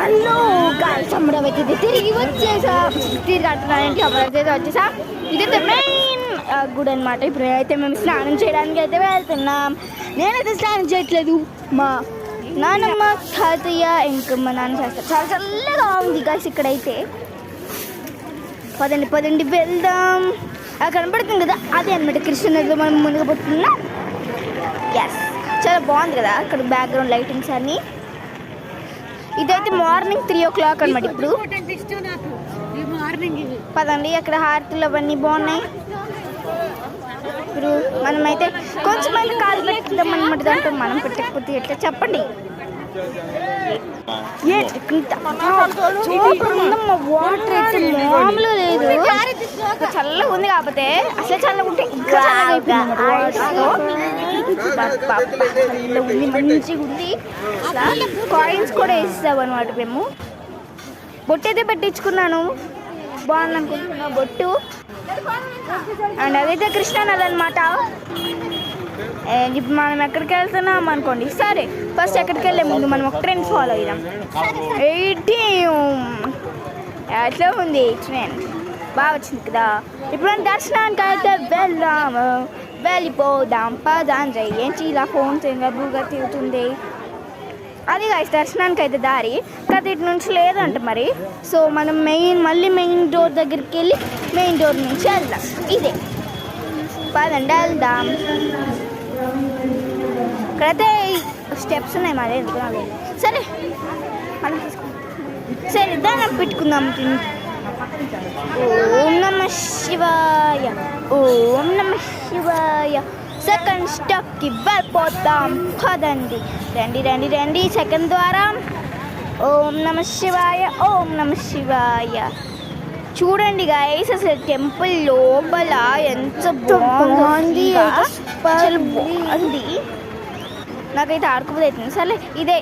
Hello guys, Amaravati తిరిగి వచ్చేసా. తిరిగి అంటున్నానంటే అమరావతి అయితే వచ్చేసా. ఇదైతే మెయిన్ గుడి అనమాట. ఇప్పుడు అయితే మేము స్నానం చేయడానికి అయితే వెళ్తున్నాం. నేనైతే స్నానం చేయట్లేదు, మా నాన్నమ్మ, తాతయ్య ఇంకా మా నాన్న చేస్తారు. చాలా చల్లగా ఉంది గాయ్స్ ఇక్కడైతే. పదండి పదండి వెళ్దాం. అది కనపడుతుంది కదా, అదే అనమాట కృష్ణనదిలో మనం మునిగిపోతున్నాం. ఎస్, చాలా బాగుంది కదా అక్కడ బ్యాక్గ్రౌండ్ లైటింగ్స్ అన్నీ. ఇదైతే మార్నింగ్ 3 o'clock అనమాట. ఇప్పుడు పదండి, అక్కడ హారతులు అవన్నీ బాగున్నాయి. ఇప్పుడు మనమైతే కొంచెం అయితే కాలు పెట్టుకుందాం అనమాట. దాంట్లో మనం పెట్టకపోతే ఎట్లా చెప్పండి. వాటర్ అయితే మామూలుగా లేదు, చల్లగా ఉంది. కాకపోతే అసలు చల్లగా ఉంటే ఇంకా ఉంది, మంచిగా ఉంది. కాయిన్స్ కూడా వేసేసాం అనమాట. మేము బొట్టు అయితే పెట్టించుకున్నాను, బాగుంది అనుకుంటున్నా బొట్టు. అండ్ అదైతే కృష్ణానది అనమాట. ఇప్పుడు మనం ఎక్కడికి వెళ్తున్నాం అనుకోండి. సరే, ఫస్ట్ ఎక్కడికి వెళ్ళే ముందు మనం ఒక ట్రెండ్ ఫాలో అయ్యాం. ఎట్లా ఉంది ట్రెండ్? బాగా వచ్చింది కదా. ఇప్పుడు మనం దర్శనానికి అయితే వెళ్దాము, వెళ్ళిపోదాం. పదాంజయ్ ఏంటి ఇలా ఫోన్స్ ఇంకా బూగా తిరుగుతుంది. అది కాదు దర్శనానికి అయితే దారి కదా, ఇటు నుంచి లేదంట మరి. సో మనం మళ్ళీ మెయిన్ డోర్ దగ్గరికి వెళ్ళి మెయిన్ డోర్ నుంచి వెళ్దాం. ఇదే పదండి వెళ్దాం. ఇక్కడైతే స్టెప్స్ ఉన్నాయి, మరి ఎందుకు నాకు సరే మనం తీసుకుంటాం. సరే దాన్ని పెట్టుకుందాం. ఓం నమ శివాయ, ఓం నమ శివాయ. సెకండ్ స్టెప్కి వెళ్ళిపోతాం. పదండి, రండి రండి రండి. సెకండ్ ద్వారం. ఓం నమ శివాయ, ఓం నమ శివాయ. చూడండి గైస్, అసలు టెంపుల్ లోపల ఎంత బాగుంది, చాలా బాగుంది. నాకైతే ఆడుకోబోతుంది. సరే ఇదే